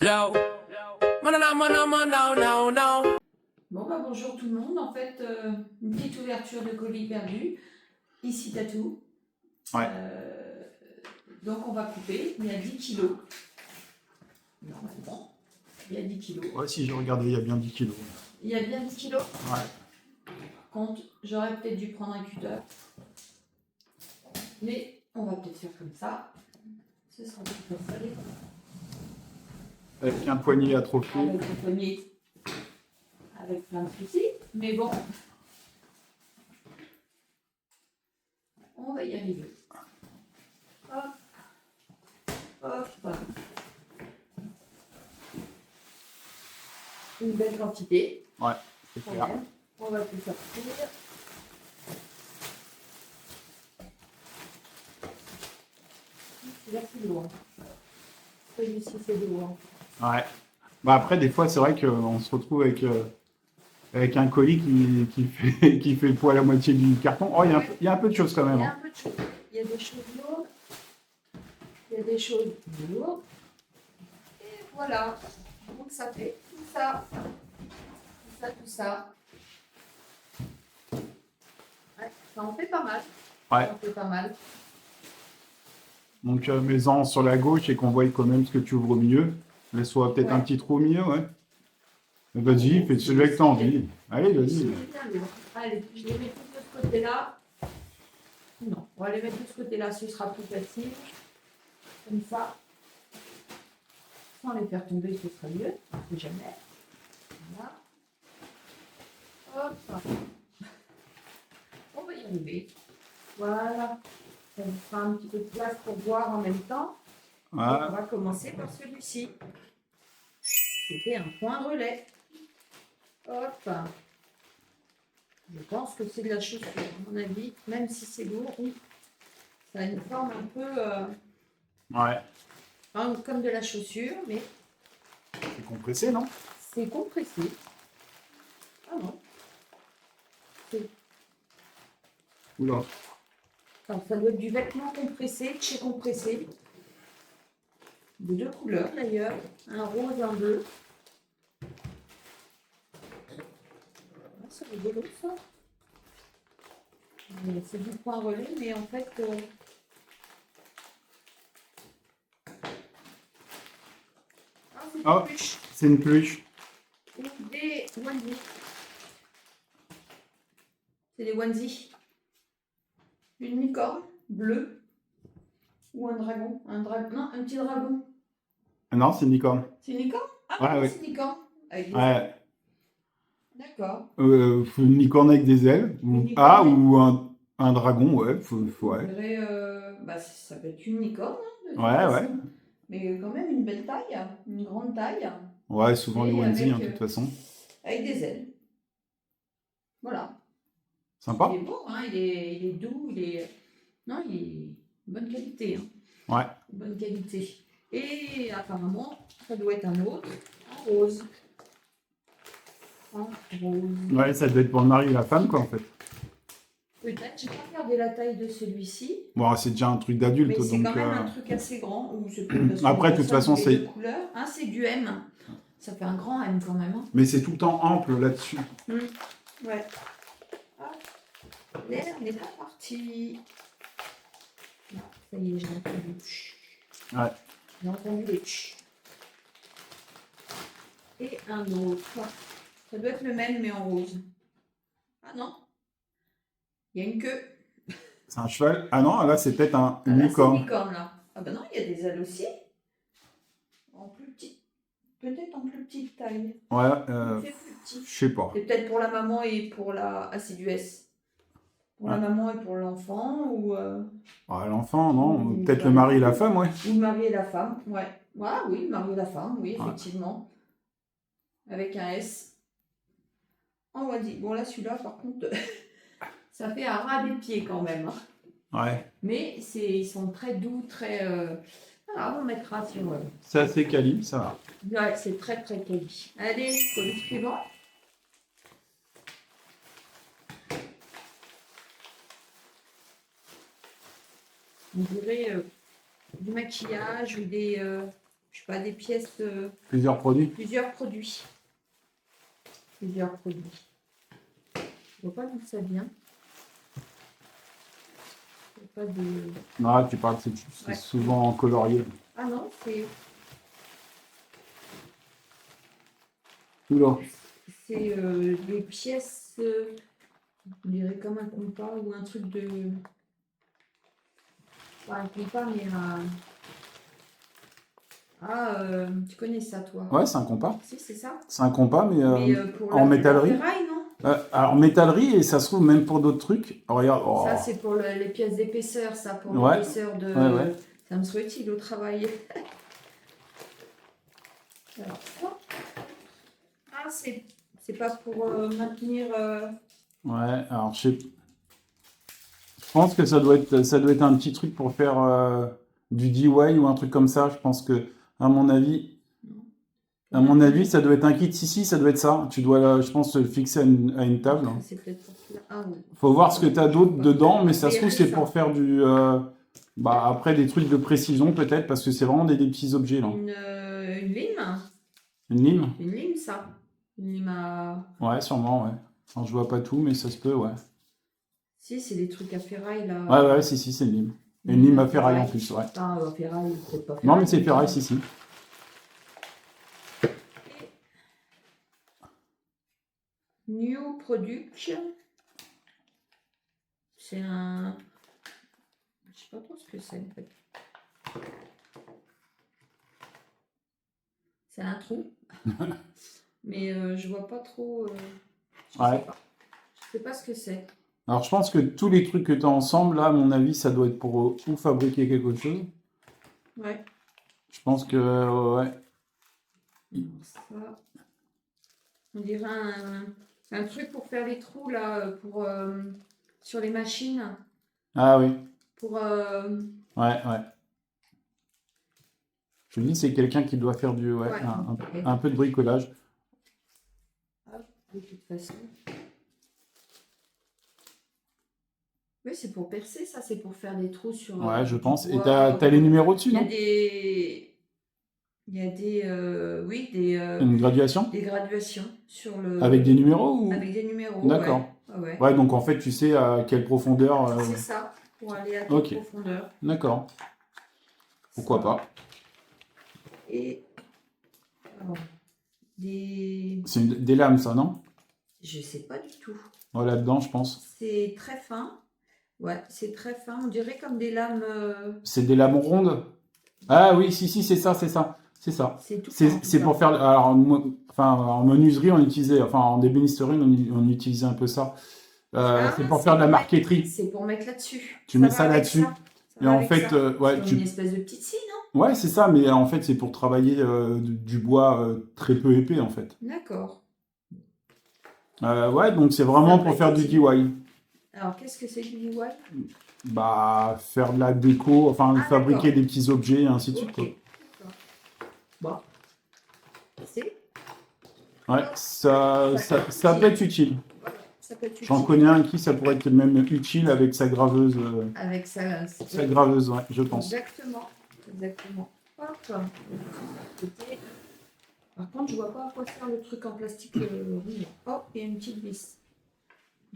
No. No. Bon bah bonjour tout le monde, en fait une petite ouverture de colis perdu, ici Tatou. Ouais. Donc on va couper, il y a 10 kilos. Normalement, il y a 10 kilos. Ouais, si j'ai regardé, il y a bien 10 kilos. Il y a bien 10 kilos. Ouais. Par contre, j'aurais peut-être dû prendre un cutter. Mais on va peut-être faire comme ça. Ce sera peut-être pas salé. Avec un poignet atrophié. Avec un poignet. Avec plein de soucis. Mais bon. On va y arriver. Hop. Hop. Une belle quantité. Ouais, c'est clair. On va tout sortir. Celui-là, c'est lourd. Celui-ci, c'est lourd. Ouais. Bah après, des fois, c'est vrai qu'on se retrouve avec un colis qui fait le poids à la moitié du carton. Oh, il y a un peu de choses quand Il même. y a Hein. un peu de choses. Il y a des choses lourdes. Il y a des choses lourdes. Et voilà. Donc ça fait tout ça. Tout ça. Ouais, ça en fait pas mal. Ouais. Ça en fait pas mal. Donc, mets-en sur la gauche et qu'on voit quand même ce que tu ouvres au milieu. Laisse-toi peut-être un petit trou au milieu, ouais. Vas-y, fais celui que t'as envie. Allez, vas-y. C'est bien lourd. Allez, je les mets tous de ce côté-là. Non, on va les mettre de ce côté-là, ce sera plus facile. Comme ça. Sans les faire tomber, ce sera mieux. On sait jamais. Voilà. Hop. On va y arriver. Voilà. Ça vous fera un petit peu de place pour voir en même temps. Ouais. On va commencer par celui-ci. C'était un point relais. Hop. Je pense que c'est de la chaussure, à mon avis, même si c'est lourd. Oui. Ça a une forme un peu Ouais. comme de la chaussure, mais C'est compressé, non? c'est compressé. Ah non. Oula. Alors, ça doit être du vêtement compressé, de chez compressé. De deux couleurs d'ailleurs, un rose, un bleu. Ah, c'est rigolo ça. C'est du point relais, mais en fait. Ah, c'est une Oh, peluche. c'est une peluche. Ou des onesies. C'est des onesies. Une licorne bleue. Ou un dragon. Non, un petit dragon. Ah non, c'est une licorne. C'est une licorne? Ah Ouais, oui, ouais. c'est une licorne. Avec des ailes. Ouais. D'accord. Une licorne avec des ailes. Une licorne. Ou un dragon, ouais. On Ouais. dirait, ça peut être une licorne, hein, de toute Ouais, façon. ouais. Mais quand même une belle taille, une grande taille. Ouais, souvent les Et onesies, avec, de toute façon. Avec des ailes. Voilà. Sympa. Il est beau, hein, il est doux, non, il est bonne qualité. Hein. Ouais. Bonne qualité. Et apparemment, ça doit être un autre, en rose. En rose. Ouais, ça doit être pour le mari et la femme, quoi, en fait. Peut-être, j'ai pas regardé la taille de celui-ci. Bon, c'est déjà un truc d'adulte, Mais c'est donc. quand même un truc assez grand. Ou c'est Après, de toute façon, c'est c'est. deux couleurs. Un, c'est du M. Ça fait un grand M quand même. Hein. Mais c'est tout le temps ample là-dessus. Ouais. Ah, l'air n'est pas parti. Non, ça y est, j'ai entendu. Ouais. J'ai entendu les tch. Et un autre. Ça doit être le même, mais en rose. Ah non. Il y a une queue. C'est un cheval. Ah non, là, c'est peut-être une Là, c'est licorne. une licorne, là. Ah ben non, il y a des ailes aussi. En plus petit. Peut-être en plus petite taille. Ouais, C'est plus petit. je sais pas. C'est peut-être pour la maman et pour la assiduesse. Pour la maman et pour l'enfant ou Ah, l'enfant, non. ou Peut-être le mari et la femme, ouais. ou le mari et la femme, ouais. Ah oui, le mari et la femme, oui, Ouais. effectivement. Avec un S. En onesie. Bon là celui-là par contre ça fait un ras des pieds quand même. Hein. Ouais. Mais ils sont très doux, très voilà, on mettra sur C'est assez quali, ça va. ouais, c'est très très quali. Allez, colis suivant. On dirait du maquillage ou des je sais pas, des pièces, Plusieurs produits. plusieurs produits. Plusieurs produits. Je vois pas d'où ça vient. Il y a pas de... Non, tu parles, c'est Ouais. souvent colorié. Ah non, Oula. c'est des pièces, on dirait comme un compas ou un truc de... Pas un compas, mais un... Ah, tu connais ça, toi? Ouais, c'est un compas. Si, c'est ça. C'est un compas, mais Mais pour en la métallerie. ferraille, non? Alors, métallerie, et ça se trouve même pour d'autres trucs. Oh, regarde. Oh. Ça, c'est pour les pièces d'épaisseur, ça, pour Ouais. l'épaisseur de... Ouais. Ça me serait utile au travail. Alors, ça. Ah, c'est pas pour maintenir... Ouais, alors je pense que ça doit être un petit truc pour faire du DIY ou un truc comme ça. Je pense que, à mon avis, ça doit être un kit. Si, ça doit être ça. Tu dois, je pense, le fixer à une table. C'est peut-être pour cela. Ah oui. Faut voir ce que tu as d'autre dedans, mais ça Oui, se trouve, c'est c'est ça. pour faire du. Après, des trucs de précision, peut-être, parce que c'est vraiment des petits objets, là. Une lime. Une lime? Une lime, ça. Une lime à... Ouais, sûrement, ouais. Alors, je vois pas tout, mais ça se peut, ouais. Si, c'est des trucs à ferraille, là. Ouais, si, c'est une lime. Une lime à ferraille en plus, ouais. Ah, ferraille, c'est pas ferraille. Non, mais c'est ferraille, si. New Product. C'est un... Je sais pas trop ce que c'est, en fait. C'est un trou. Mais je vois pas trop... Ouais. Je sais pas ce que c'est. Alors, je pense que tous les trucs que tu as ensemble, là, à mon avis, ça doit être pour ou fabriquer quelque chose. Ouais. Je pense que, ouais. Ça, on dirait un truc pour faire les trous, là, pour, sur les machines. Ah oui. Pour... Ouais. Je me dis, c'est quelqu'un qui doit faire Ouais. un peu de bricolage. Hop, de toute façon. Oui, c'est pour percer, ça, c'est pour faire des trous sur... Ouais, je du pense. Et bois. t'as les numéros dessus, Il y a non? des... Il y a Une graduation? des graduations sur le... Avec des numéros ou... Avec des numéros, D'accord. ouais. Ouais, donc en fait, tu sais à quelle profondeur. C'est ça, pour aller à quelle Ok. profondeur. D'accord. Pourquoi pas? Et... alors, des... C'est des lames, ça, non? Je sais pas du tout. Ouais, là-dedans, je pense. C'est très fin. Ouais, c'est très fin. On dirait comme des lames... C'est des lames rondes? Ah oui, si, c'est ça. C'est ça. C'est tout. C'est pour faire. Alors, en menuiserie, on utilisait. Enfin, en ébénisterie, on utilisait un peu ça. C'est pour faire de la marqueterie. C'est pour mettre là-dessus. Tu mets ça là-dessus. Et en fait, ouais. C'est une espèce de petite scie, non? Ouais, c'est ça, mais en fait, c'est pour travailler du bois très peu épais, en fait. D'accord. Ouais, donc c'est vraiment pour faire du DIY. Alors, qu'est-ce que c'est du DIY? Faire de la déco, enfin, fabriquer des petits objets, et ainsi de suite. Ok. Bon. C'est... Ouais, ça peut être utile. Ça peut être utile. J'en connais un qui, ça pourrait être même utile avec sa graveuse. Avec sa graveuse, ouais, je pense. Exactement. Hop. Par contre, je vois pas à quoi sert le truc en plastique roulant. Oh, il y a une petite vis.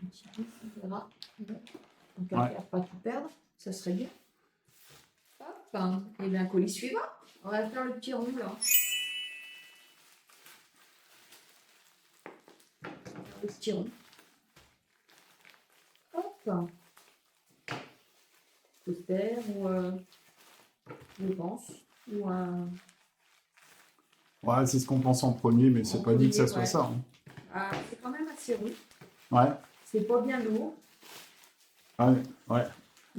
Une petite vis, on verra. Donc, à faire pas tout perdre, ça serait bien. Hop. Et bien, colis suivant. On va faire le petit rond là. Le petit rond. Hop. Poster ou je pense. Ou un. Ouais, c'est ce qu'on pense en premier, mais c'est pas dit que ça soit ça. Hein. Ah, c'est quand même assez rude. Ouais. C'est pas bien lourd. Ouais.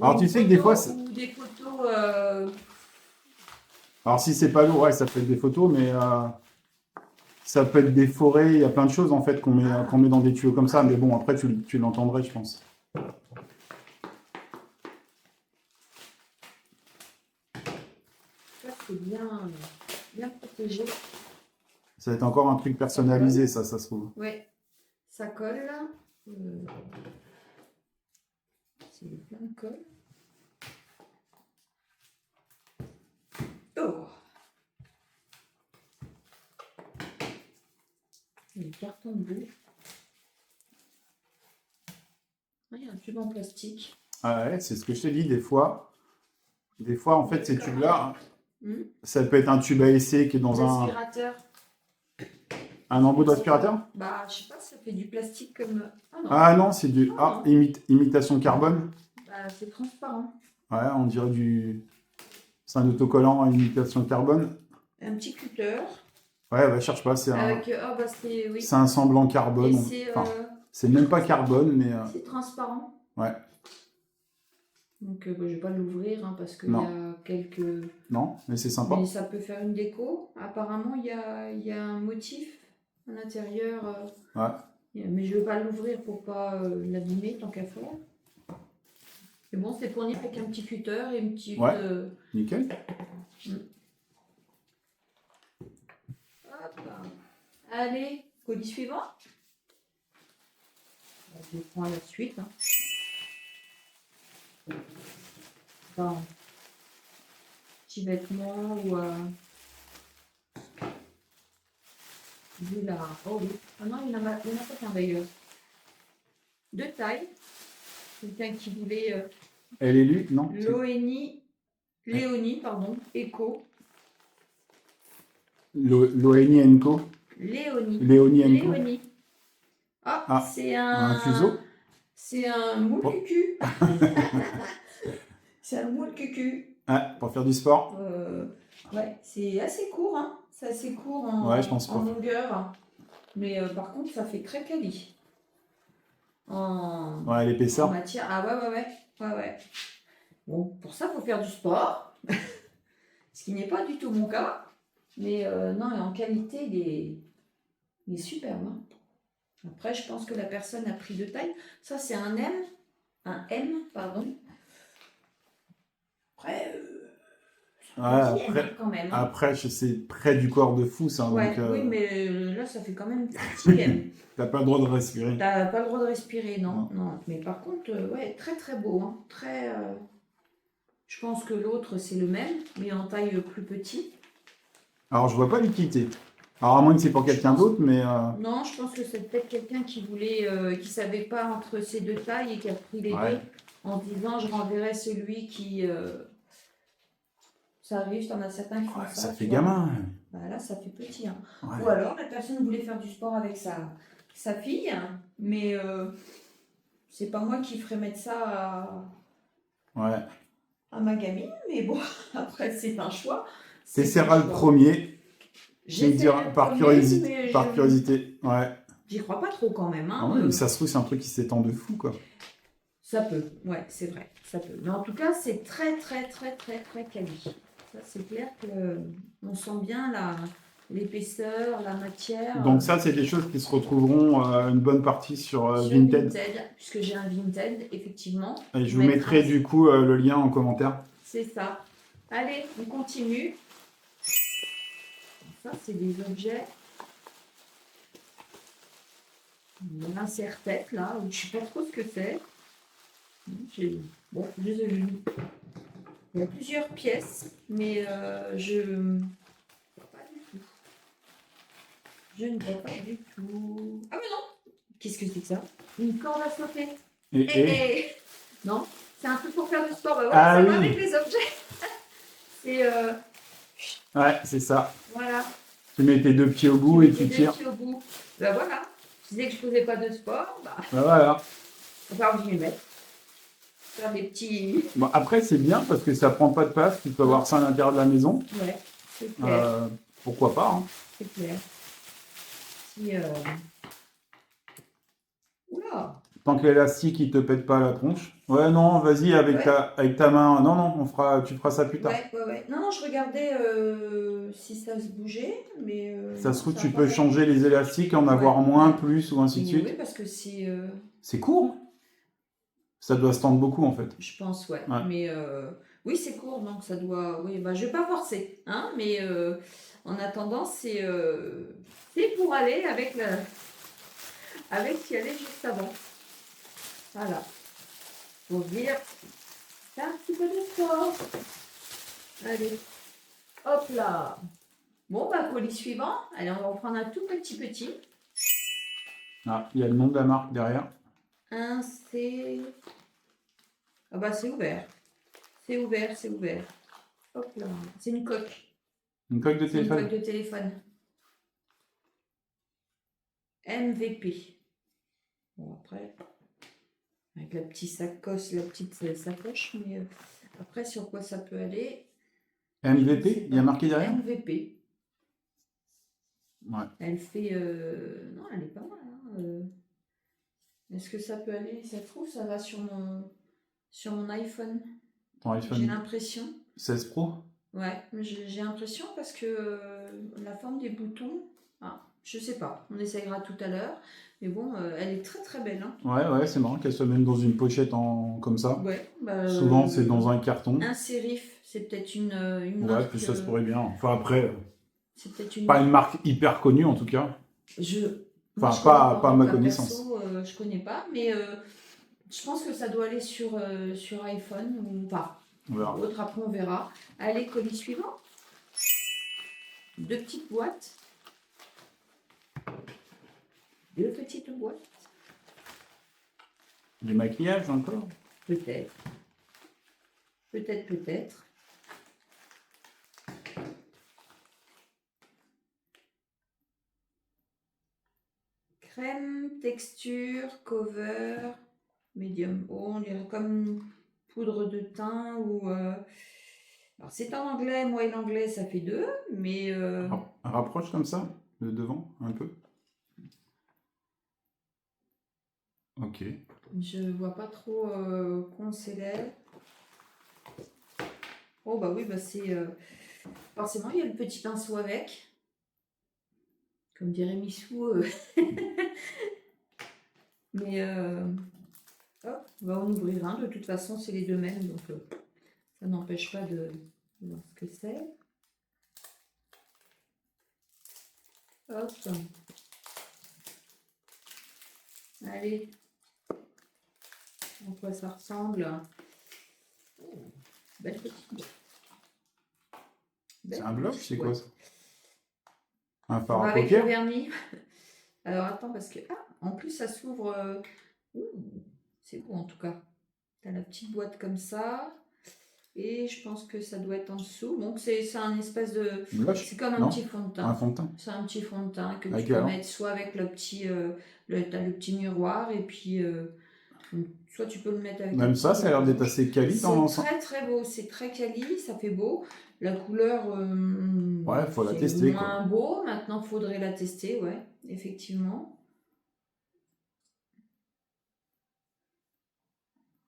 Alors tu sais que des fois... Ou des photos... Alors si c'est pas lourd, ouais, ça peut être des photos, mais ça peut être des forêts, il y a plein de choses en fait qu'on met dans des tuyaux comme ça, mais bon, après tu l'entendrais, je pense. Ça, c'est bien protégé. Ça va être encore un truc personnalisé, ça se trouve. Ouais, ça colle. C'est plein de colle. Oh. Les cartons de boue. Il y a un tube en plastique. Ah ouais, c'est ce que je t'ai dit, des fois, en fait, ces tubes-là, Hmm. ça peut être un tube à essai qui est dans L'aspirateur. un embout d'aspirateur. Bah, je sais pas, ça fait du plastique comme. Ah non, Ah non, c'est du Ah, imitation carbone. bah, c'est transparent. Ouais, on dirait c'est un autocollant à imitation carbone. Un petit cutter. Ouais, bah cherche pas, Avec. Oh, bah, c'est. Oui. c'est un semblant carbone. Et c'est. Enfin, c'est même pas carbone, mais C'est transparent. ouais. Donc, bah, je vais pas l'ouvrir hein, parce qu'il y Non. a quelques. Non, mais c'est sympa. Mais ça peut faire une déco. Apparemment, il y a un motif à l'intérieur. Ouais. Mais je vais pas l'ouvrir pour pas l'abîmer tant qu'à faire. Mais bon, c'est fourni avec un petit cutter et une petite. Ouais. Nickel. Hop. Allez, colis suivant. Je prends la suite. Hein. Enfin, petit vêtement ou vu là. Oh oui. Ah non, il y en a pas qu'un d'ailleurs. De taille. Quelqu'un qui voulait Elle est lue, non? Léonie, pardon, Eco. Loeni Co. Léonie Co. Léonie. Ah, Ah, c'est un fuseau. C'est un moule Oh. cucu. C'est un moule cucu. Ah, pour faire du sport. Ouais, c'est assez court, hein. C'est assez court Ouais, je pense en pas. longueur. Mais par contre, ça fait très quali. Ouais, l'épaisseur. En matière. Ah ouais. Bon, pour ça, il faut faire du sport. Ce qui n'est pas du tout mon cas. Mais non, et en qualité, il est superbe. Hein. Après, je pense que la personne a pris de taille. Ça, c'est un M, pardon. Après, quand même. Hein. Après, c'est près du corps de fou, ça. Ouais, donc, oui, mais là, ça fait quand même petit M. T'as pas le droit de respirer. T'as pas le droit de respirer, non. Mais par contre, ouais, très très beau. Hein. Très. Je pense que l'autre, c'est le même, mais en taille plus petit. Alors, je vois pas l'utilité. Alors, à moins que c'est pour quelqu'un d'autre, mais... Non, je pense que c'est peut-être quelqu'un qui voulait, qui savait pas entre ces deux tailles et qui a pris les deux en disant je renverrai celui qui. Ça arrive, t'en as certains qui font ça. Ça fait gamin. Bah, là, ça fait petit. Hein. Ouais. Ou alors, la personne voulait faire du sport avec sa fille, mais c'est pas moi qui ferais mettre ça à ma gamine, mais bon, après, c'est un choix. T'essaieras le premier. J'essaierai Par curiosité. Ouais. J'y crois pas trop quand même. Hein. Ah ouais, mais ça se trouve, c'est un truc qui s'étend de fou, quoi. Ça peut, ouais, c'est vrai, ça peut. Mais en tout cas, c'est très quali. Ça, c'est clair qu'on sent bien l'épaisseur, la matière. Donc ça, c'est des choses qui se retrouveront une bonne partie sur Vinted. Puisque j'ai un Vinted, effectivement. Et je vous mettrai du coup le lien en commentaire. C'est ça. Allez, on continue. Ça, c'est des objets. Un serre-tête, là, où je ne sais pas trop ce que c'est. Bon, je les ai vus. Il y a plusieurs pièces, mais je ne vois pas du tout. Je ne vois pas du tout. Ah mais non! Qu'est-ce que c'est que ça? Une corde à sauter. Non, c'est un truc pour faire du sport. Bah, voilà, ça va avec les objets. C'est... Ouais, c'est ça. Voilà. Tu mets tes deux pieds au bout et tu tires. Pieds au bout. Bah voilà. Je disais que je faisais pas de sport. Bah voilà. Enfin, je vais mettre. Faire des petits... Bon, après, c'est bien parce que ça prend pas de place. Tu peux avoir ça à l'intérieur de la maison. Ouais, c'est clair. Pourquoi pas, hein. C'est clair. Si, Oula. Tant que l'élastique, il te pète pas la tronche. Ouais, non, vas-y, avec ta main. Non, tu feras ça plus tard. Ouais. Non, je regardais si ça se bougeait, mais... ça se trouve, tu peux changer les élastiques, en avoir moins, plus, ou ainsi de suite. Oui, parce que c'est... C'est court. Ça doit se tendre beaucoup, en fait. Je pense, ouais. Mais oui, c'est court, donc ça doit... Oui, bah, je vais pas forcer, hein, mais en attendant, c'est pour aller avec ce qu'il y avait juste avant. Voilà. Pour dire, c'est un petit peu de sport. Allez, hop là. Bon, bah, colis suivant. Allez, on va en prendre un tout petit. Ah, il y a le nom de la marque derrière. Un, c'est... Ah bah c'est ouvert. C'est ouvert, c'est ouvert. Hop là. C'est une coque. Une coque de C'est une téléphone. coque de téléphone. MVP. Bon après, avec la petite sacoche, mais après sur quoi ça peut aller? Je ne sais MVP, il y a pas. marqué derrière? MVP. Ouais. Elle fait... Non, elle est pas mal. Hein. Est-ce que ça peut aller? Ça se trouve, ça va sur mon iPhone. Ton J'ai iPhone l'impression. 16 Pro? Ouais, j'ai l'impression parce que la forme des boutons, ah, je sais pas, on essayera tout à l'heure. Mais bon, elle est très très belle. Hein. Ouais, c'est marrant qu'elle soit même dans une pochette comme ça. Ouais, bah, Souvent, c'est dans un carton. un sérif, c'est peut-être une Ouais, marque. puis ça se pourrait bien. Enfin, après, C'est peut-être une pas marque. une marque hyper connue en tout cas. Moi, Enfin, je connais pas à en ma cas connaissance. perso, je connais pas, mais je pense que ça doit aller sur iPhone ou pas. On verra. Autre, après on verra. Allez, colis suivant. Deux petites boîtes. Deux petites boîtes. Du maquillage encore? Peut-être. Peut-être. Crème, texture, cover, médium. Oh, on dirait comme poudre de teint ou... Alors c'est en anglais, moi et l'anglais ça fait deux, mais... Rapproche comme ça, de devant, un peu. Ok. Je vois pas trop qu'on s'élève. Oh bah oui, bah c'est... Forcément, il y a le petit pinceau avec. Comme dirait Missou. Mais hop, on va en ouvrir un. De toute façon, c'est les deux mêmes, donc ça n'empêche pas de voir ce que c'est. Hop. Allez. En quoi ça ressemble? Belle petite boîte. C'est un bloc, c'est quoi ça? Un Ça fard va à avec le paupières? vernis. Alors attends, parce que... Ah, en plus ça s'ouvre... ouh, c'est beau en tout cas. T'as la petite boîte comme ça. Et je pense que ça doit être en dessous. Donc c'est un espèce de... Blush? C'est comme un Non? petit fond de Un teint. fond de teint? C'est un petit fond de teint que Avec tu peux alors? mettre soit avec le petit... t'as le petit miroir et puis... soit tu peux le mettre avec un Même ça, petit ça a l'air d'être rouge. assez quali dans C'est l'ensemble. très très beau. C'est très quali, ça fait beau. La couleur... Ouais, faut la c'est tester moins quoi. beau. Maintenant, faudrait la tester, ouais. Effectivement.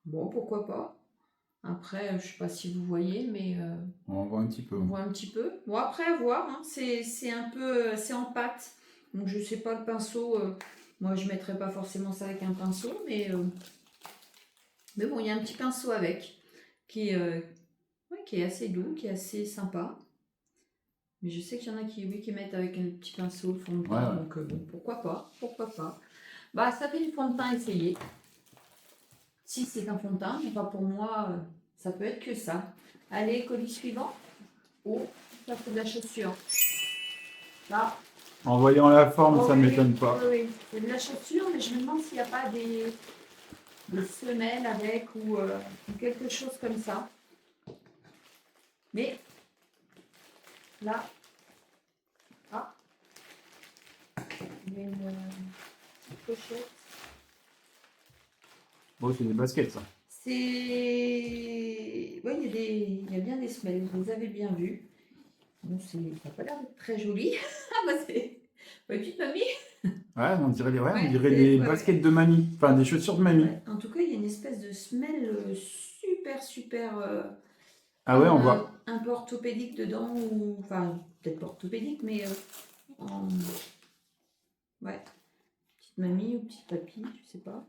Bon, pourquoi pas. Après, je sais pas si vous voyez, mais On voit un petit peu. on voit un petit peu. Bon, après, à voir. Hein, c'est un peu... c'est en pâte. Donc, je sais pas, le pinceau... moi, je mettrais pas forcément ça avec un pinceau, mais bon, il y a un petit pinceau avec qui, ouais, qui est assez doux, qui est assez sympa. Mais je sais qu'il y en a qui, oui, qui mettent avec un petit pinceau le fond de teint. Ouais. Donc, bon, pourquoi pas. Pourquoi pas. Bah, ça fait du fond de teint essayé. Si c'est un fond de teint, mais pas pour moi, ça peut être que ça. Allez, colis suivant. Oh, ça c'est de la chaussure. Là. En voyant la forme, Oh, ça oui, m'étonne pas. oui, c'est de la chaussure, mais je me demande s'il n'y a pas des semelles avec ou quelque chose comme ça. Mais là, ah, il y a une pochette. Bon, c'est des baskets ça. C'est... Oui, il y a bien des semelles, je les avais bien vues. Bon, ça n'a pas l'air d'être très joli. Ah bah c'est... Ouais, puis mamie. Ouais, on dirait des, Ouais, des ouais, baskets de mamie. Enfin, des chaussures de mamie. ouais. En tout cas, il y a une espèce de semelle super... Ah ouais, on voit. un peu orthopédique dedans, ou... Enfin, peut-être pas orthopédique, mais... Ouais. Petite mamie ou petite papy, je sais pas.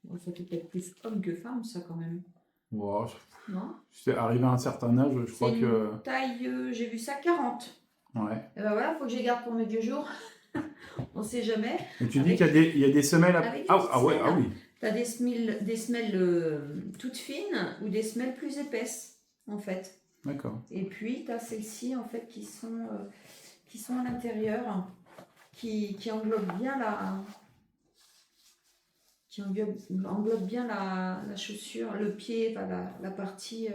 Bon, ça fait peut-être plus homme que femme, ça, quand même. Wow. Non? C'est arrivé à un certain âge, je crois C'est que... une taille, j'ai vu ça, 40. Ouais. Et ben voilà, faut que je les garde pour mes vieux jours. On sait jamais. Et tu dis qu'il y a des semelles à... Avec des Ah, petites ah ouais, ah semelles. oui. Tu as des semelles toutes fines ou des semelles plus épaisses, en fait. D'accord. Et puis, tu as celles-ci, en fait, qui sont à l'intérieur. qui englobe bien englobe bien la chaussure, le pied, enfin, la partie.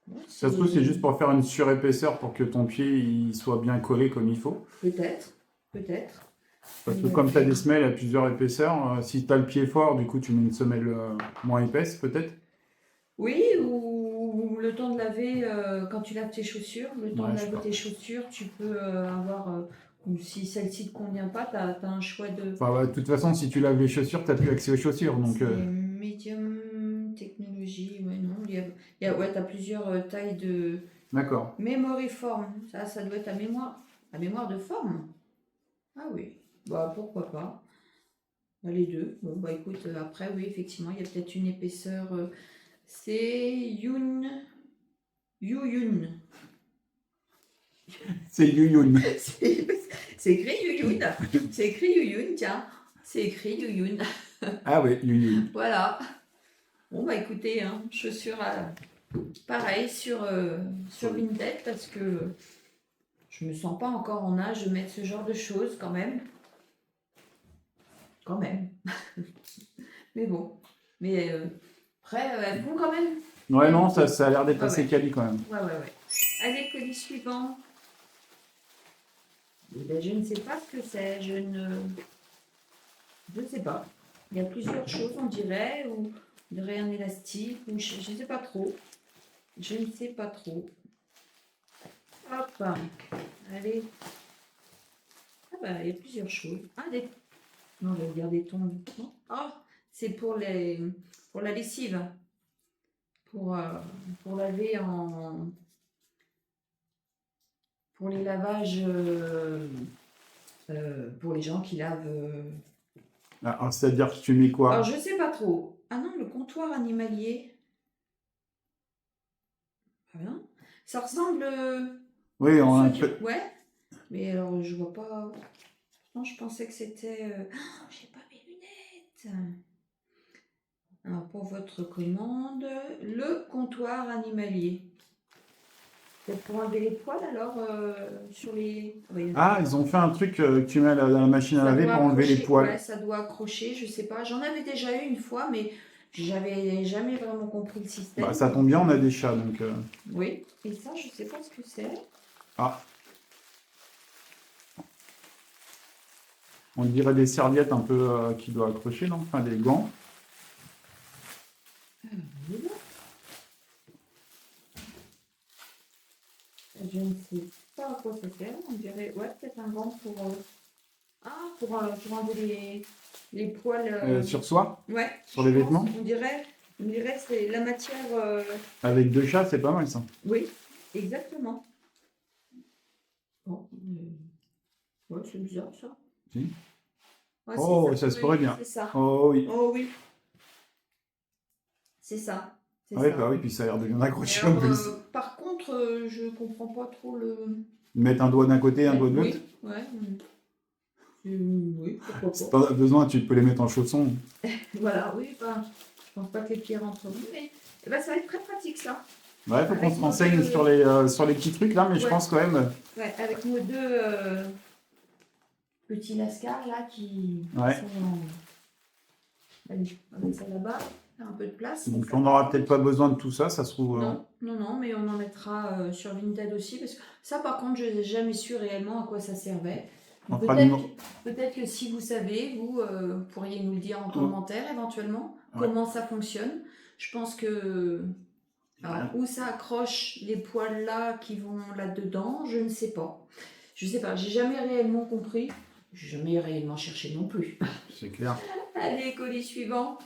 Ouais, Ça se trouve, c'est juste pour faire une surépaisseur pour que ton pied il soit bien collé comme il faut. Peut-être, peut-être. Parce que Mais, comme tu as des semelles à plusieurs épaisseurs, si tu as le pied fort, du coup, tu mets une semelle moins épaisse, peut-être. oui, ou le temps de laver, quand tu laves tes chaussures, le temps Ouais, de je sais laver pas. tes chaussures, tu peux avoir, ou si celle-ci ne te convient pas, tu as un choix de. Enfin, ouais, de toute façon, si tu laves les chaussures, tu n'as plus accès aux chaussures. Donc, C'est Medium Technology, ouais, non, ouais, tu as plusieurs tailles de d'accord. memory form. Ça doit être la mémoire de forme. Ah oui, bah pourquoi pas. Bah, les deux. Bon, bah écoute, après, oui, effectivement, il y a peut-être une épaisseur. C'est Yuyun. C'est Yuyun. C'est c'est écrit Yuyun. C'est écrit Yuyun, tiens. C'est écrit Yuyun. Ah ouais, Yuyun. Voilà. Bon, bah écoutez, hein, chaussures pareil sur Vinted parce que je me sens pas encore en âge de mettre ce genre de choses quand même. Quand même. Mais bon. Mais après, elles vont quand même. Ouais, non, ça a l'air d'être Ouais, assez ouais. quali quand même. Ouais, ouais, ouais. Allez, colis suivant. Eh ben, je ne sais pas ce que c'est. Je ne sais pas. Il y a plusieurs choses, on dirait, ou on dirait un élastique, ou je ne sais pas trop. Je ne sais pas trop. Hop. Allez. Ah bah, il y a plusieurs choses. Ah, non, je vais dire des tons. Non. Ah, c'est pour la lessive. Pour, euh, pour laver pour les lavages, pour les gens qui lavent. Ah, c'est-à-dire que tu mets Alors, quoi? je sais pas trop. Ah non, le comptoir animalier. Ah non. Ça ressemble Oui, on a un ceux peu. Ouais, mais alors je vois pas. Non, je pensais que c'était. Ah, j'ai pas mes lunettes. Alors, pour votre commande, le comptoir animalier. Peut-être pour enlever les poils alors sur les. Ah, bah, il y en a Ah, pas. ils ont fait un truc que tu mets dans la machine à Ça laver doit pour enlever les accrocher. Ouais, poils. ça doit accrocher. Je sais pas. J'en avais déjà eu une fois, mais j'avais jamais vraiment compris le Bah, système. ça tombe Donc, bien, on a des chats, donc. oui. Et ça, je sais pas ce que c'est. Ah, on dirait des serviettes un peu qui doivent accrocher, non? Enfin, des gants. Je ne sais pas à quoi ça sert. On dirait, ouais, peut-être un gant pour enlever les poils. Sur soi, Ouais, sur je les pense. vêtements. On dirait que c'est la matière. Avec deux chats, c'est pas mal ça. Oui, exactement. Bon, ouais, c'est bizarre ça. Si. Ouais, si, Oh, ça se pourrait bien. c'est ça. Oh oui. Oh oui, c'est ça. C'est Ouais, ça. bah oui, puis ça a l'air de bien Et accrocher en alors, plus. par contre, je comprends pas trop le. Mettre un doigt d'un côté, un doigt de l'autre. Oui, ouais. Oui, pourquoi Si pas. t'en as besoin, tu peux les mettre en chaussons. Voilà, oui, ben, je pense pas que les pieds rentrent. Mais ben, ça va être très pratique ça. Ouais, faut qu'on Avec se nos renseigne deux, sur les petits trucs là, mais je ouais, pense quand même. ouais, avec nos deux petits lascars là qui Ouais. sont en. Allez, on va mettre ça là-bas, faire un peu de place. Donc ça on par n'aura contre. peut-être pas besoin de tout ça, ça se trouve. Non, non, non, mais on en mettra sur Vinted aussi parce que ça par contre je n'ai jamais su réellement à quoi ça servait. On fera du. Peut-être que si vous savez, vous pourriez nous le dire en commentaire éventuellement Ouais. comment ça fonctionne. Je pense que alors, où ça accroche les poils là qui vont là-dedans, je ne sais pas. Je sais pas, j'ai jamais réellement compris. J'ai jamais réellement cherché non plus. C'est clair. Allez, colis suivant.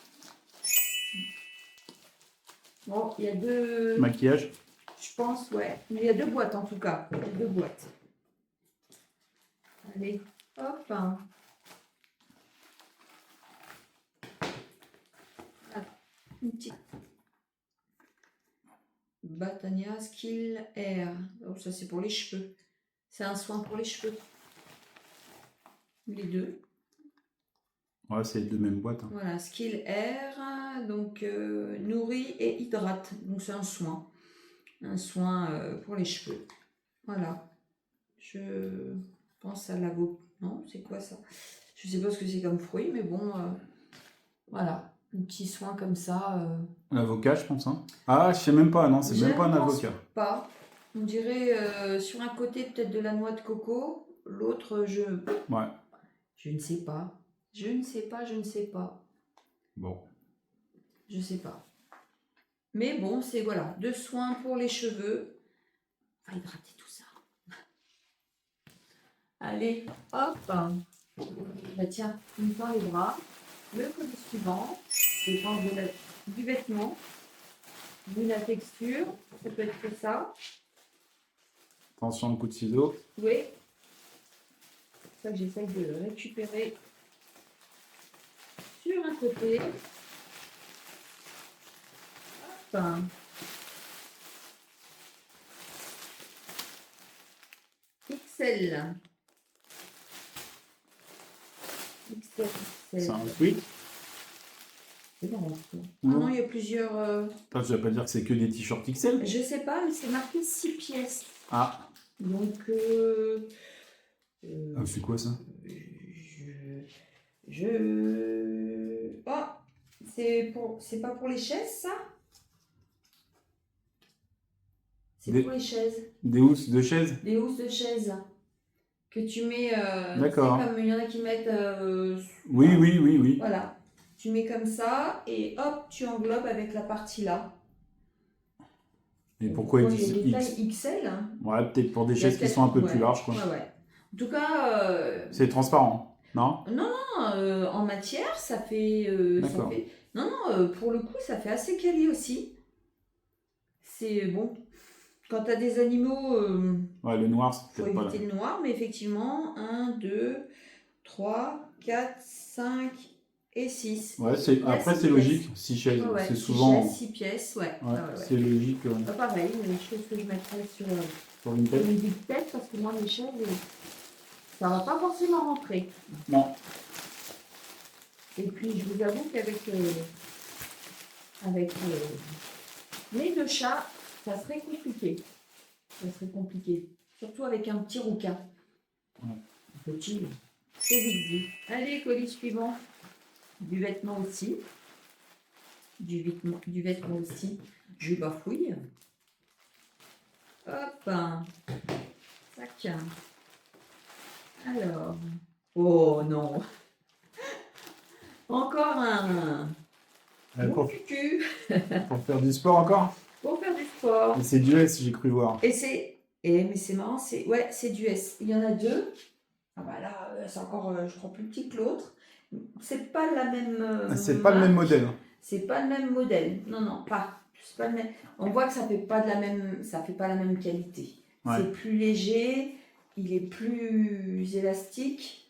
Bon, il y a deux. Maquillage. Je pense, ouais. Mais il y a deux boîtes en tout cas. Il y a deux boîtes. Allez, hop. Voilà. Une petite. Batania Skill Air. Oh, ça c'est pour les cheveux. C'est un soin pour les cheveux. Les deux. Ouais, c'est les deux mêmes boîtes. Hein. Voilà, Skill Air. Donc nourrit et hydrate. Donc c'est un soin. Un soin pour les cheveux. Voilà. pense à l'avocat. Non, c'est quoi ça? Je sais pas ce que c'est comme fruit, mais bon, voilà. Un petit soin comme ça. L'avocat, je pense. Hein. Ah, je sais même pas. Non, c'est Je même pas ne un pense avocat. pas. On dirait sur un côté peut-être de la noix de coco, l'autre Ouais. je ne sais pas. Je ne sais pas, je ne sais pas. Bon. Je sais pas. Mais bon, c'est voilà, 2 soins pour les cheveux. On va hydrater tout ça. Allez, hop. Bah tiens, on tend les bras. Le colis suivant, dépend du vêtement, vu la texture. Ça peut être que ça. Attention, le coup de ciseau. Oui. C'est ça que j'essaye de récupérer sur un côté. Hop. XL. XL. C'est un tweet. C'est marrant, ça. Ah Non. non, il y a plusieurs. Enfin, je vais pas dire que c'est que des t-shirts XL. Je sais pas, mais c'est marqué 6 pièces. Ah. Donc. Ah, c'est quoi ça? Oh, c'est pas pour les chaises, ça? C'est Des- pour les chaises. Des housses de chaise? Des housses de chaises. Que tu mets. D'accord. Tu sais, comme il y en a qui mettent. Oui, oui, oui, oui. Voilà. Tu mets comme ça et hop, tu englobes avec la partie là. Et pourquoi Bon, ils il y a disent des X? tailles XL. Hein. Ouais, peut-être pour des Il y a chaises qui peut-être- sont un peu ouais, plus larges, quoi. Ouais, ouais. En tout cas, C'est transparent, non? en matière, ça fait. D'accord. Non, pour le coup, ça fait assez quali aussi. C'est bon. Quand tu as des animaux, Ouais, le noir, c'est faut peut-être pas là. éviter le noir, mais effectivement, 1, 2, 3, 4, 5 et 6. Ouais, Il y a après, six c'est pièces. logique. 6 chaises, Ouais, ouais, c'est 6 souvent. chaises, 6 pièces, ouais. Ouais, Ouais, ouais. c'est logique. Pas pareil, mais je pense que je mettrais sur Sur une tête. une petite tête parce que moi, mes chaises, ça va pas forcément rentrer. Non. Et puis, je vous avoue qu'avec mes 2 chats, ça serait compliqué. Ça serait compliqué. Surtout avec un petit rouquin. Ouais. Un petit, c'est vite dit. Allez, colis suivant. Du vêtement aussi. Du vêtement aussi. Je bafouille. Hop. Tac. Alors. Oh non. Encore un. Ouais, Mon pour cucu. faire du sport encore? Pour faire du sport. Mais c'est du S, j'ai cru voir. Mais c'est marrant, c'est du S. Il y en a 2. Ah bah là, c'est encore, je crois, plus petit que l'autre. C'est pas la même. C'est pas le même marque. modèle. C'est pas le même modèle. Non, non, pas. C'est pas le même. On voit que ça fait pas la même qualité. Ouais. C'est plus léger, il est plus élastique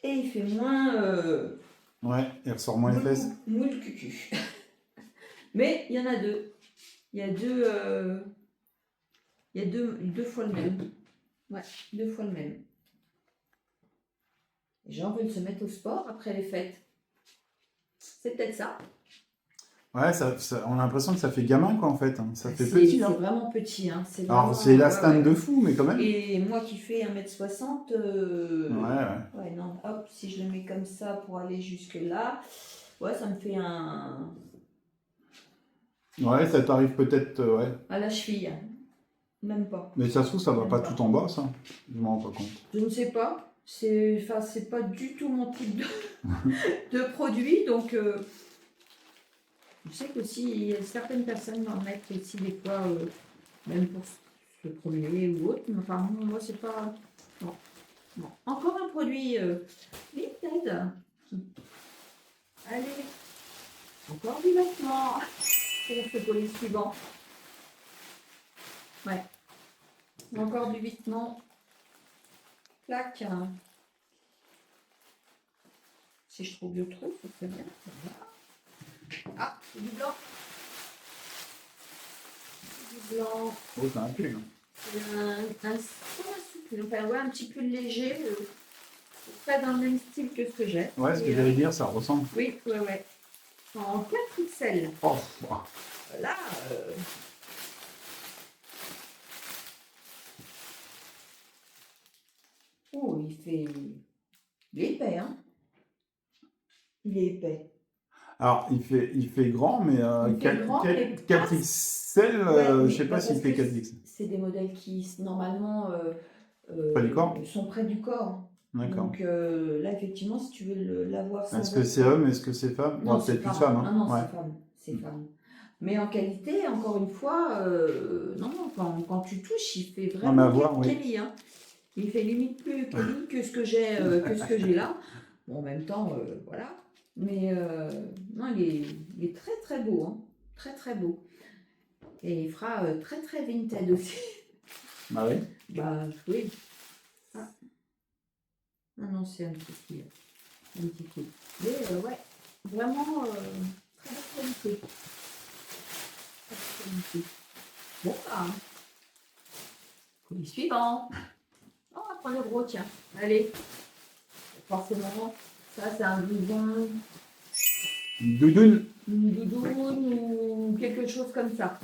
et il fait moins. Ouais, il ressort moins les fesses. Moule cucu. Mais il y en a 2. Il y a deux fois le même. Ouais, 2 fois le même. Les gens veulent se mettre au sport après les fêtes. C'est peut-être ça. Ouais, on a l'impression que ça fait gamin, quoi, en fait. Ça fait C'est petit, c'est hein. vraiment petit. Hein. Alors, c'est l'astane de fou, mais quand même. Et moi qui fais 1m60, Ouais. non, hop, si je le mets comme ça pour aller jusque là, ouais, ça me fait un. Ouais, ça t'arrive peut-être, ouais. À la cheville. Même pas. Mais ça se trouve, ça va Même pas pas. tout en bas, ça. Je m'en rends pas compte. Je ne sais pas. C'est pas du tout mon type de produit, donc je sais qu'aussi certaines personnes en mettent aussi des fois, même pour se promener ou autre. Mais enfin, moi, c'est pas. Non. Bon. Encore un produit Vinted. Allez, encore du vêtement. C'est ce colis suivant. Ouais. Encore du vêtement. Clac. Si je trouve le trou, ça serait bien. Voilà. Ah, c'est du blanc. Du blanc. Oh, c'est un pull. Pas un souple, enfin, ouais, un petit peu léger. Pas dans le même style que ce que j'ai. Ouais, ce que j'allais dire, ça ressemble. Oui, ouais. En 4 pixels. Oh, Là. fait... Il est épais, hein. Il est épais. Alors, il fait grand, mais Il fait grand, mais 4 pas... XL, Ouais, je mais sais pas bah, s'il parce fait que 4 XL. c'est des modèles qui, normalement, Pas du corps? sont près du corps. D'accord. Donc là, effectivement, si tu veux l'avoir sans Est-ce que c'est être... homme? Est-ce que c'est femme? Non, Bon, c'est peut-être plus femme. femme, Non, hein? non, Ouais. c'est femme. C'est femme. Mais en qualité, encore une fois, non, non, quand tu touches, il fait Non, mais à vraiment voir, oui. Kelly, hein. Il fait limite plus Kelly que ce que j'ai là. Bon, en même temps, voilà. Mais non, il est très très beau, hein. Très très beau. Et il fera très très vintage aussi. Ah oui? Bah oui. Ah, non, non, c'est un petit peu. Un petit peu. Mais ouais, vraiment très bonne qualité. Très bonne qualité. Bon, bah, colis suivant. Oh, on va prendre le gros, tiens. Allez. Forcément, ça c'est un blouson, Doudoune? une doudoune ou quelque chose comme ça.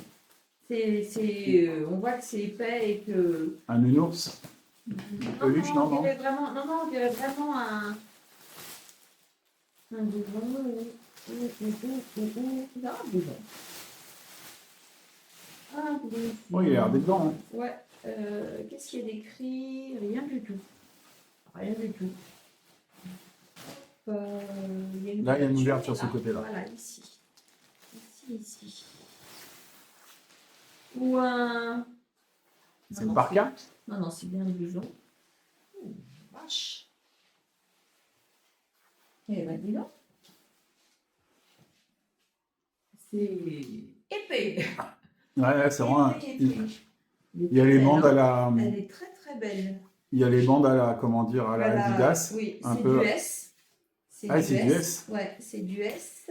On voit que c'est épais et que... Un nounours? Peluche, non, on non? dirait vraiment, non, on dirait vraiment un blouson non, un blouson. Un blouson. Oh, il a l'air d'être grand, hein. Ouais. Qu'est-ce qu'il y a d'écrit? Rien du tout. Rien du tout. Il y a une Là, il y a une ouverture, ouverture sur ce là. côté-là. Voilà, ici. Ici. Ou un... C'est une parka? Non, non, c'est bien le blouson. Oh, vache. Eh ben, dis donc. C'est épais. Ouais, c'est vraiment. Épais. Il y a les bandes à la. Elle est très très belle. Il y a les bandes à la, comment dire, à la Voilà, Adidas. oui, Un c'est peu. du S. Ah, c'est du S. Ouais, c'est du S.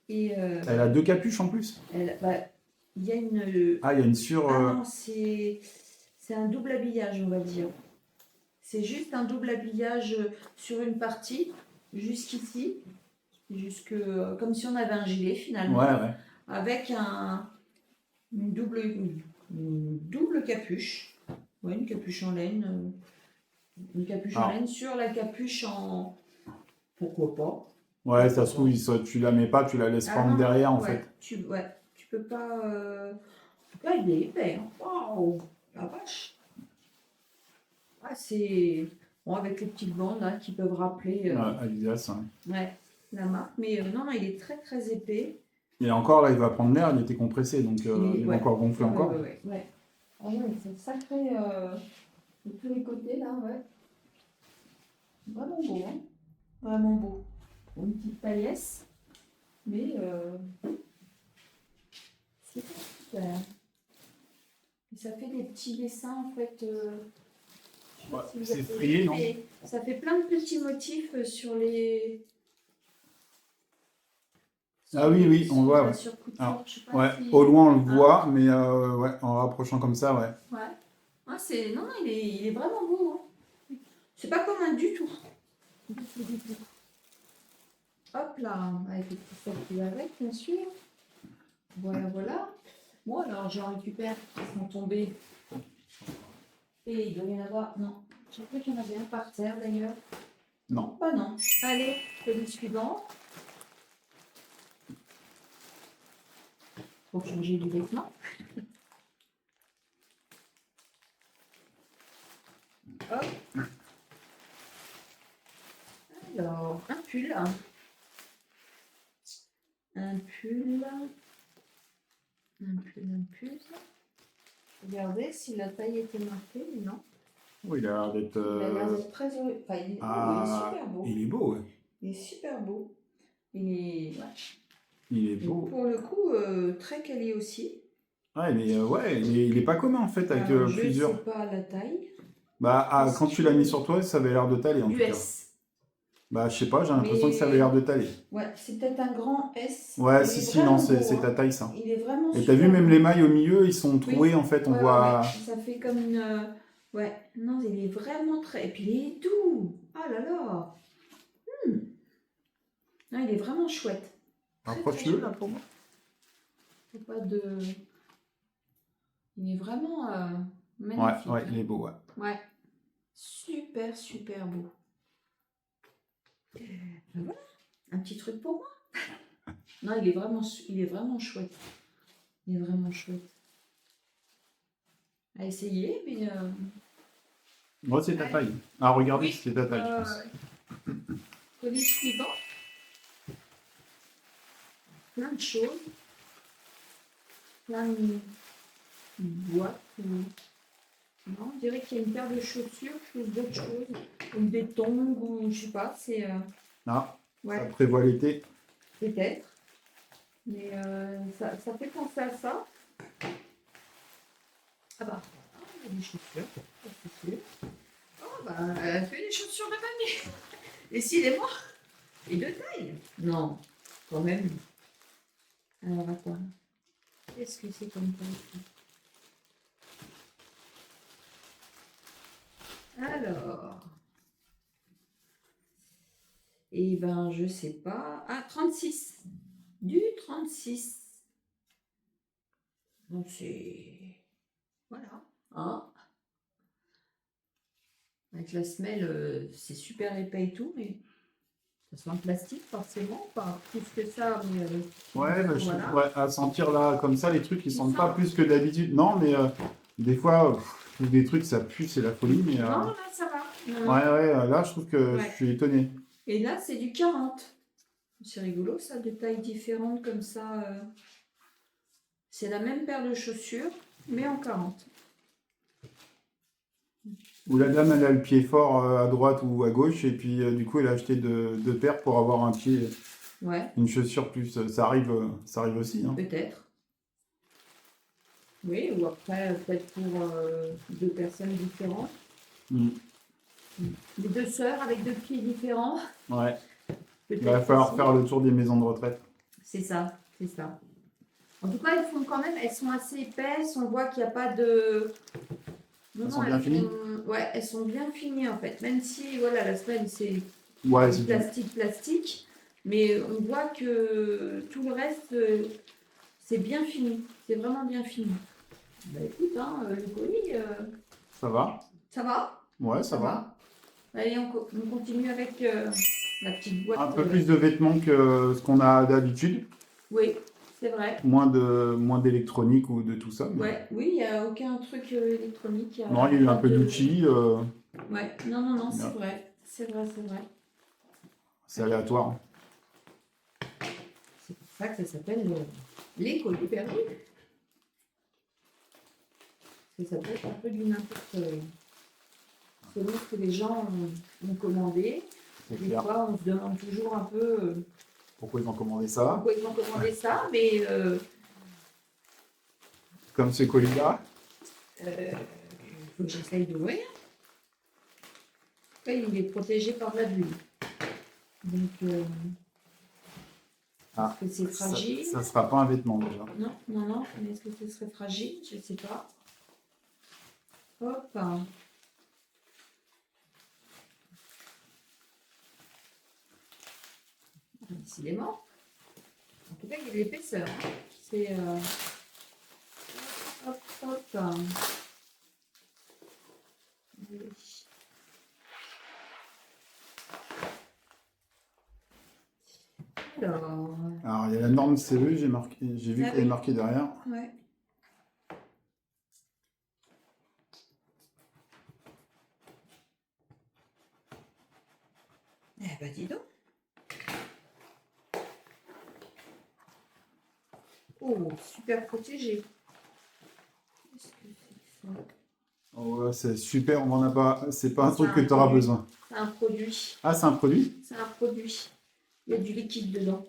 Et Elle a deux capuches en plus. il y a une. Ah, il y a une sur. Ah non, c'est un double habillage, on va dire. C'est juste un double habillage sur une partie, jusqu'ici, comme si on avait un gilet finalement, Ouais. avec une double capuche. Ouais, une capuche en laine. Une capuche en laine sur la capuche en... Pourquoi pas? Ouais, ça se trouve, tu la mets pas, tu la laisses pendre derrière en fait. Tu peux pas... En tout cas, il est épais. Hein. Waouh, la vache. Ah, c'est... Bon, avec les petites bandes là, qui peuvent rappeler Adidas. ouais, la marque. Mais non, il est très très épais. Et encore là, il va prendre l'air, il était compressé, donc il va encore gonfler encore. Ouais. Ah ouais, c'est sacré de tous les côtés là, ouais. Vraiment beau, hein. Vraiment beau. Une petite paillasse, mais c'est super. Et ça fait des petits dessins en fait. Ouais, c'est frié, non? Ça fait plein de petits motifs sur les. Ah oui, on voit, ouais. Sur couture, Alors, je sais pas ouais, si... au loin on le voit, mais ouais, en rapprochant comme ça, ouais. Ouais. Ah, non, il est vraiment beau. Hein. C'est pas commun du tout. Du tout. Hop là, avec les petits sacs qui va avec, bien sûr. Voilà. Bon, alors j'en récupère qui sont tombés. Et il doit y en avoir. Non, j'ai cru qu'il y en avait un par terre d'ailleurs. Non. Pas non. Allez, le suivant. Pour changer du vêtement. Hop. Alors, un pull. Regardez si la taille était marquée, mais non. Oui, il a l'air d'être. Il a l'air d'être très heureux. Enfin, il est super beau. Il est beau, ouais. Il est super beau. Il est beau. Pour le coup, très quali aussi. Ouais, mais il est pas commun en fait avec plusieurs. Je sais pas la taille. Bah, quand tu l'as mis sur toi, ça avait l'air de t'aller en tout cas. US. Bah, je sais pas, j'ai l'impression que ça avait l'air de t'aller. Ouais, c'est peut-être un grand S. Ouais, si, non, c'est ta taille ça. Il est vraiment Et t'as vu, même les mailles au milieu, ils sont troués en fait, on voit. Ouais. Ça fait comme une. Ouais, non, il est vraiment très. Et puis il est doux. Ah là là. Non, il est vraiment chouette. Rapproche-le là pour moi. Pas de. Il est vraiment magnifique. Ouais, il est beau, ouais. Ouais. Super, super beau. Voilà, un petit truc pour moi. Non, il est vraiment chouette. Il est vraiment chouette. À essayer, mais... Moi, c'est ta Allez. taille. Ah, regardez, Oui, c'est ta taille, je pense. colis suivant. Plein de choses. Plein de boîtes. Non, on dirait qu'il y a une paire de chaussures, plus d'autres choses. Ou des tongs, ou je sais pas, c'est... Ah, ça ouais, prévoit l'été. peut-être. Mais ça fait penser à ça. Ah bah, il y a des chaussures, ça, c'est sûr. Oh bah, elle fait des chaussures de mamie. Décidément. Et de taille. Non, quand même. Alors attends. Qu'est-ce que c'est comme taille? Alors. Eh ben, je sais pas. Ah, 36. Du 36. Donc c'est... Voilà. Hein, avec la semelle, c'est super épais et tout, mais ça soit en plastique forcément, pas plus que ça, mais Ouais, bah, voilà. ouais, à sentir là, comme ça, les trucs, ils Tu sentent pas sens? plus que d'habitude. Non, mais des fois, des trucs, ça pue, c'est la folie. Mais Non, là ça va. Non, non. ouais, ouais, là, je trouve que je Ouais. suis étonné. Et là, c'est du 40. C'est rigolo ça, de tailles différentes comme ça. C'est la même paire de chaussures, mais en 40. Où la dame, elle a le pied fort à droite ou à gauche, et puis du coup, elle a acheté deux paires pour avoir un pied, Ouais, une chaussure plus. Ça arrive aussi, hein. peut-être. Oui, ou après, peut-être pour deux personnes différentes. Mm. Les deux sœurs avec deux pieds différents. Ouais. Il Peut-être va falloir aussi. faire le tour des maisons de retraite. C'est ça, c'est ça. En tout cas, elles font quand même, elles sont assez épaisses. On voit qu'il n'y a pas de. Non, Elles non, sont bien finies. ouais, elles sont bien finies en fait. Même si, voilà, la semelle c'est Ouais, du c'est plastique, mais on voit que tout le reste, c'est bien fini. C'est vraiment bien fini. Bah écoute, hein, le colis, ça va. ça va, Ouais, ça ça va. va. Allez, on continue avec la petite boîte. Un peu plus de vêtements que ce qu'on a d'habitude. Oui, c'est vrai. Moins d'électronique ou de tout ça. Mais... Ouais, oui, il n'y a aucun truc électronique. Non, il y a eu un peu d'outils. Ouais, non, non, non, c'est Yeah. vrai. C'est vrai, c'est vrai. C'est aléatoire. C'est pour ça que ça s'appelle les colis perdus. Parce que ça peut être un peu du n'importe selon ce que les gens ont commandé. C'est Des clair. fois, on se demande toujours un peu Pourquoi ils ont commandé ça? pourquoi ils ont commandé ça, mais Comme ce colis-là. il faut que j'essaye d'ouvrir. Après, il est protégé par de la bulle. Donc, est-ce que c'est fragile? Ça sera pas un vêtement déjà. Non, non, non. Mais est-ce que ce serait fragile? Je ne sais pas. Hop. Décidément. En tout cas, il y a de l'épaisseur. Hein. C'est... hop, hop. Allez. Alors, il y a la norme CE, j'ai vu Ah qu'elle est oui. marquée derrière. Ouais. Eh ben, dis donc. Oh, super protégé. Qu'est-ce que c'est que ça? Oh, ouais, c'est super, on en a pas. C'est pas un C'est truc que un tu auras produit. besoin. C'est un produit. Ah, c'est un produit? C'est un produit. Il y a du liquide dedans.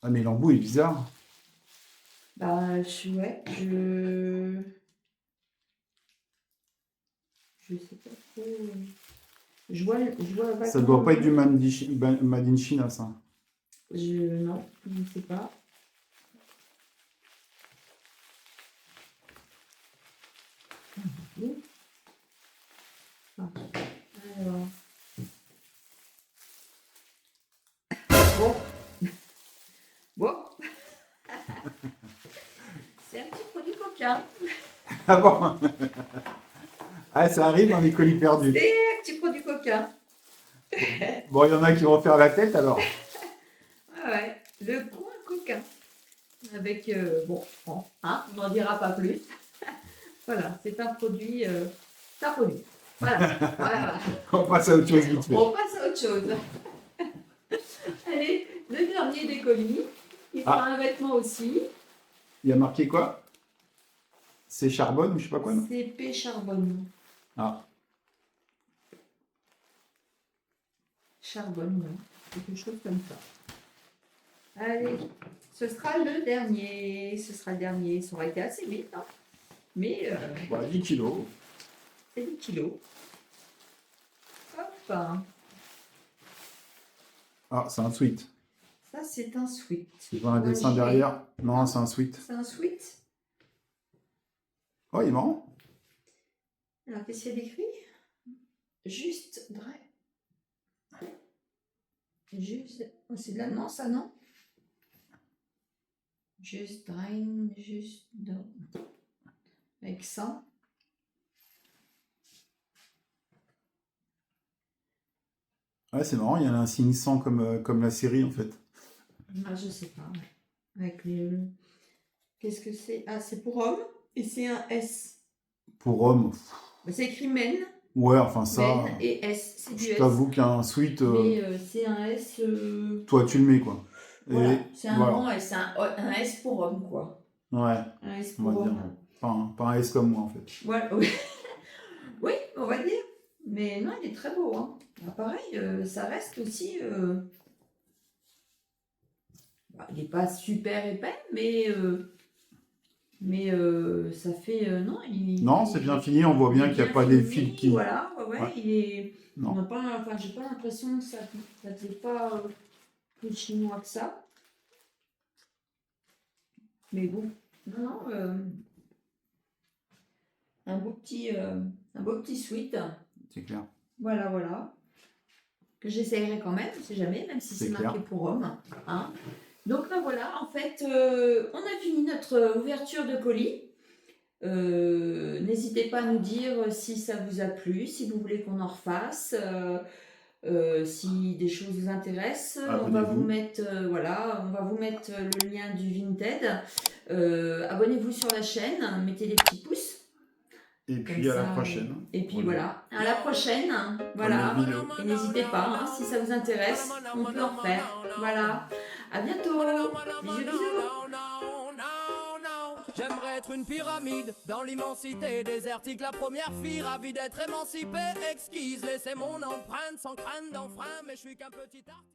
Ah, mais l'embout est bizarre. Bah, ouais, je sais pas trop. Je vois Ça vaguement doit le pas être du nom. Made in China, ça. Non, je ne sais pas. Ah, alors. Bon. Bon. C'est un petit produit coquin. Ah bon? Ah, ça arrive dans les colis perdus. C'est un petit produit coquin. Bon, il y en a qui vont faire la tête alors. Ah ouais, le coin coquin. Avec, bon, hein, on n'en dira pas plus. Voilà, c'est un produit. C'est un produit. Voilà, voilà. On passe à autre chose vite fait. On passe à autre chose. Allez, le dernier des colis, qui sera un vêtement aussi. Il y a marqué quoi? C'est charbonne ou je sais pas quoi, non? CP Charbonne. Ah, Charbonne, non. Quelque chose comme ça. Allez, ce sera le dernier. Ce sera le dernier. Ça aurait été assez vite, hein. Mais voilà, 10 kilos. c'est 10 kilos. Hop. Ah, c'est un sweat. Ça, c'est un sweat. Tu vois un dessin derrière? Non, c'est un sweat. C'est un sweat. Oh, il est marrant. Alors, qu'est-ce qu'il y a d'écrit? Juste dry. Juste. Oh, c'est de l'allemand, ça, non? Juste drain, juste dans. Avec ça. Ouais, c'est marrant, il y a un signe 100 comme la série en fait. Ah, je sais pas. Ouais. Avec les. Qu'est-ce que c'est? Ah, c'est pour homme et c'est un S. Pour homme, Bah, c'est écrit men. ouais, enfin ça, Men et S. C'est du je S. t'avoue qu'un sweat, Mais c'est un S. toi tu le mets quoi. Et Voilà. C'est un voilà. grand S. C'est un S pour homme, quoi. Ouais, Un S on pour va dire. homme. Pas un S comme moi en fait. Ouais, oui. Oui, on va dire. Mais non, il est très beau, hein. Ah, pareil, ça reste aussi. Bah, il n'est pas super épais, mais ça fait. Non, Non, c'est bien fini, on voit bien il est qu'il n'y a bien pas des fini, fils qui. Voilà, ouais, Ouais. il est. Non. On n'a pas, enfin, j'ai pas l'impression que ça faisait pas plus chinois que ça. Mais bon, non, non, un beau petit sweat. C'est clair. Voilà, voilà. Que j'essayerai quand même, on sait jamais, même si C'est c'est marqué clair. pour homme. Hein. Donc ben voilà, en fait, on a fini notre ouverture de colis. N'hésitez pas à nous dire si ça vous a plu, si vous voulez qu'on en refasse, si des choses vous intéressent. On va vous Abonnez-vous. mettre, voilà, on va vous mettre le lien du Vinted. Abonnez-vous sur la chaîne, mettez des petits pouces. Et Comme puis à la ça, prochaine. Et puis voilà, à la prochaine. Voilà. Comme les vidéos. Et n'hésitez pas, hein, si ça vous intéresse, on peut en refaire. Voilà. À bientôt. Bisous, bisous. J'aimerais être une pyramide dans l'immensité désertique, la première fille ravie d'être émancipée, exquise, laisser mon empreinte sans crainte d'enfrein, mais je suis qu'un petit artiste.